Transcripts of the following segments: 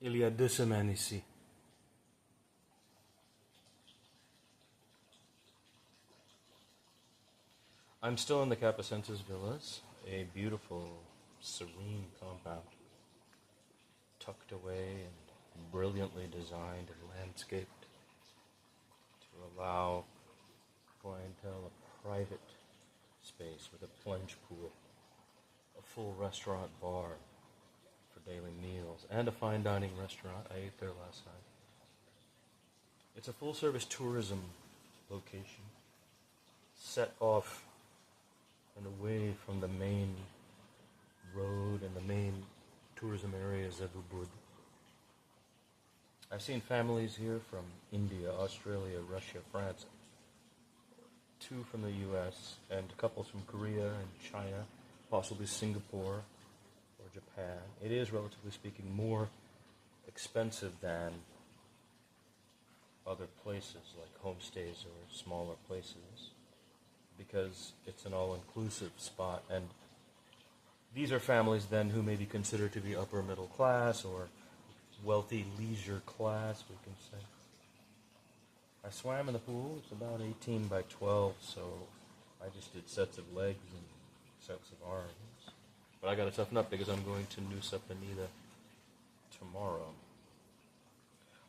Il y a 2 semaines ici. I'm still in the Capacensis Villas, a beautiful, serene compound, tucked away and brilliantly designed and landscaped to allow clientele a private space with a plunge pool, a full restaurant bar for daily meals, and a fine dining restaurant. I ate there last night. It's a full-service tourism location, set off and away from the main road and the main tourism areas of Ubud. I've seen families here from India, Australia, Russia, France, 2 from the US, and couples from Korea and China, possibly Singapore or Japan. It is, relatively speaking, more expensive than other places like homestays or smaller places, because it's an all-inclusive spot, and these are families then who may be considered to be upper middle class or wealthy leisure class, we can say. I swam in the pool. It's about 18 by 12, so I just did sets of legs and sets of arms. But I got to toughen up because I'm going to Nusa Penida tomorrow.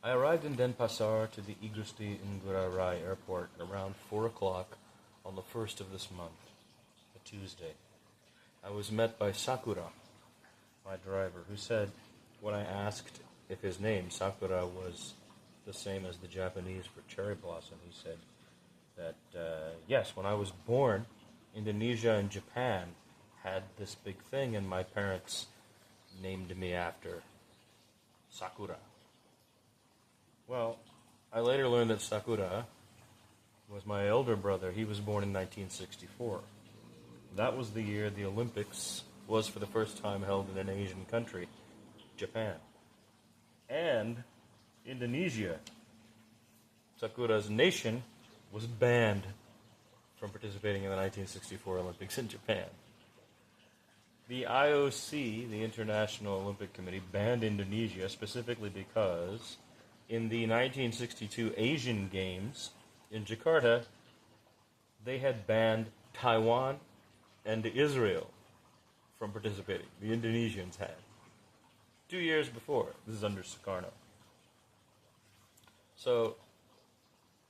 I arrived in Denpasar to the Igusti Ngurah Rai airport around 4 o'clock on the 1st of this month, a Tuesday. I was met by Sakura, my driver, who said, when I asked if his name, Sakura, was the same as the Japanese for cherry blossom, he said that, yes, when I was born, Indonesia and Japan had this big thing, and my parents named me after Sakura. Well, I later learned that Sakura was my elder brother. He was born in 1964. That was the year the Olympics was for the first time held in an Asian country, Japan. And Indonesia, Sakura's nation, was banned from participating in the 1964 Olympics in Japan. The IOC, the International Olympic Committee, banned Indonesia specifically because in the 1962 Asian Games in Jakarta, they had banned Taiwan and Israel from participating. The Indonesians had. 2 years before. This is under Sukarno. So,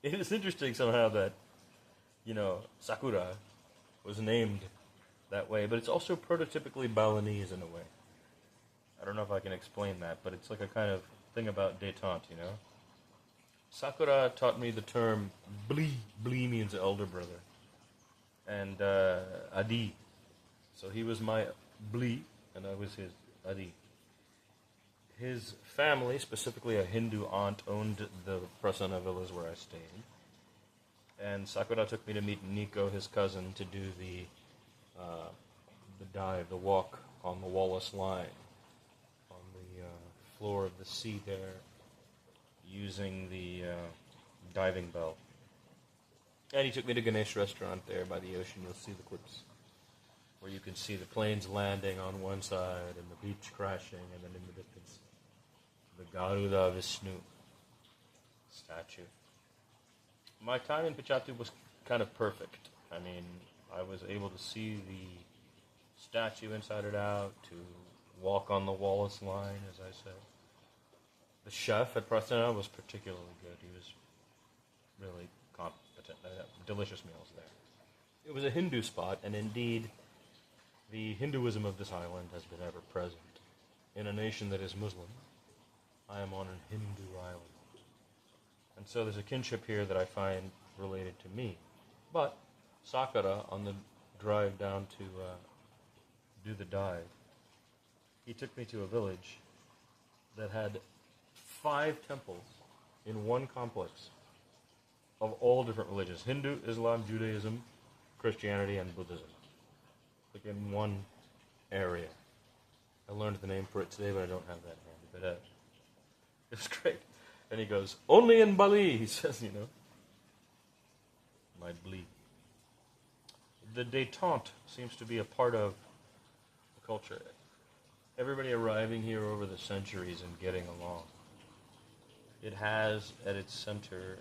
it is interesting somehow that, Sakura was named that way, but it's also prototypically Balinese in a way. I don't know if I can explain that, but it's like a kind of thing about détente, Sakura taught me the term bli. Bli means elder brother. And Adi. So he was my bli, and I was his Adi. His family, specifically a Hindu aunt, owned the Prasanna Villas where I stayed. And Sakura took me to meet Nico, his cousin, to do the dive, the walk on the Wallace Line, on the floor of the sea there, using the diving bell. And he took me to Ganesh restaurant there by the ocean. You'll see the clips where you can see the planes landing on one side and the beach crashing, and then in the distance, the Garuda Vishnu statue. My time in Pachatu was kind of perfect. I mean, I was able to see the statue inside and out, to walk on the Wallace Line, as I said. The chef at Prasanna was particularly good. He was really competent. They had delicious meals there. It was a Hindu spot, and indeed, the Hinduism of this island has been ever present. In a nation that is Muslim, I am on a Hindu island. And so there's a kinship here that I find related to me. But Sakura, on the drive down to do the dive, he took me to a village that had 5 temples in one complex of all different religions: Hindu, Islam, Judaism, Christianity, and Buddhism. Like in one area. I learned the name for it today, but I don't have that handy. But it was great. And he goes, only in Bali, he says, My Bali. The détente seems to be a part of the culture. everybody arriving here over the centuries and getting along. It has at its center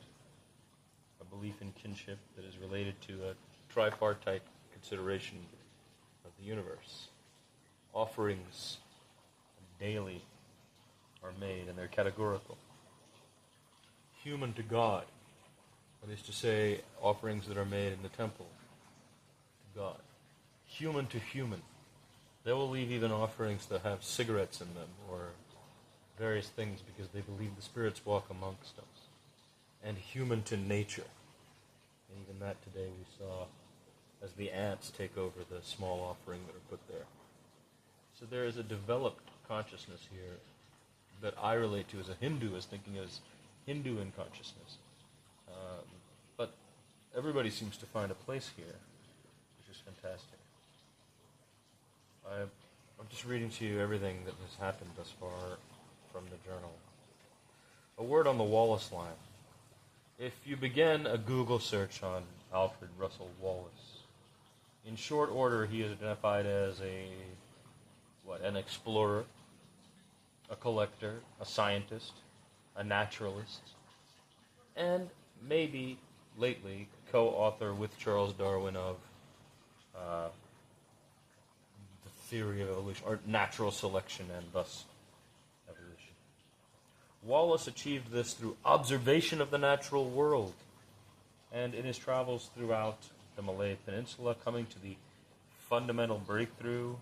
a belief in kinship that is related to a tripartite consideration of the universe. Offerings daily are made, and they're categorical. Human to God, that is to say, offerings that are made in the temple to God. Human to human. They will leave even offerings that have cigarettes in them or various things because they believe the spirits walk amongst us. And human to nature. And even that today we saw as the ants take over the small offering that are put there. So there is a developed consciousness here that I relate to as a Hindu, as thinking as Hindu in consciousness. But everybody seems to find a place here, which is fantastic. I'm just reading to you everything that has happened thus far from the journal. A word on the Wallace line. If you begin a Google search on Alfred Russel Wallace, in short order he is identified as an explorer, a collector, a scientist, a naturalist, and maybe lately co-author with Charles Darwin of the theory of evolution, or natural selection, and thus evolution. Wallace achieved this through observation of the natural world, and in his travels throughout the Malay Peninsula, coming to the fundamental breakthrough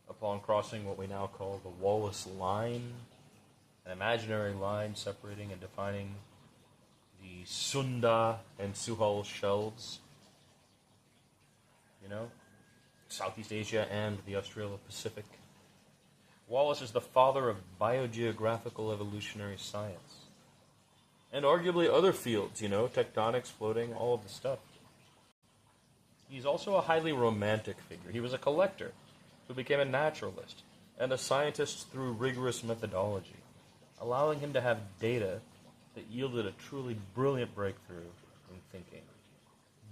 upon crossing what we now call the Wallace Line, an imaginary line separating and defining the Sunda and Suhul shelves, Southeast Asia and the Australo-Pacific. Wallace is the father of biogeographical evolutionary science. And arguably other fields, tectonics, floating, all of the stuff. He's also a highly romantic figure. He was a collector who became a naturalist and a scientist through rigorous methodology, allowing him to have data that yielded a truly brilliant breakthrough in thinking.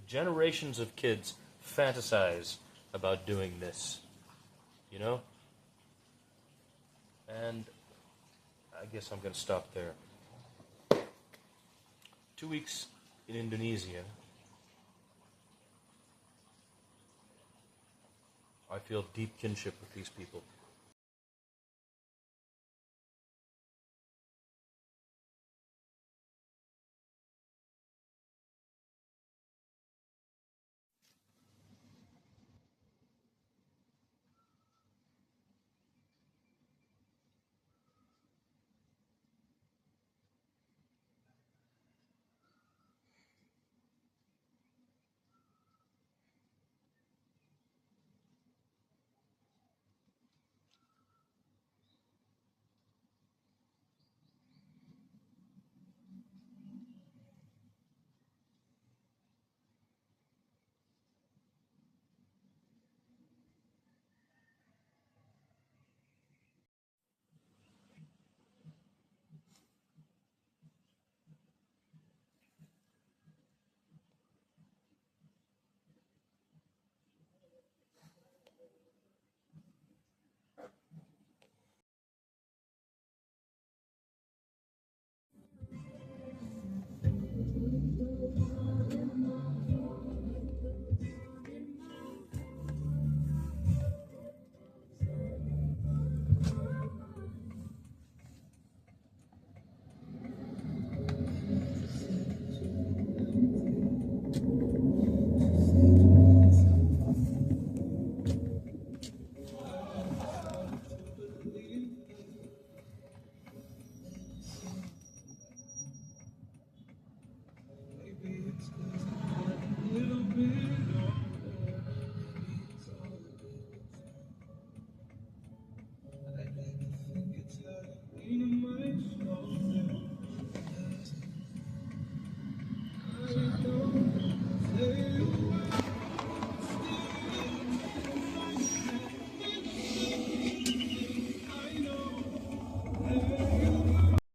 Generations of kids fantasize about doing this, And I guess I'm going to stop there. 2 weeks in Indonesia, I feel deep kinship with these people.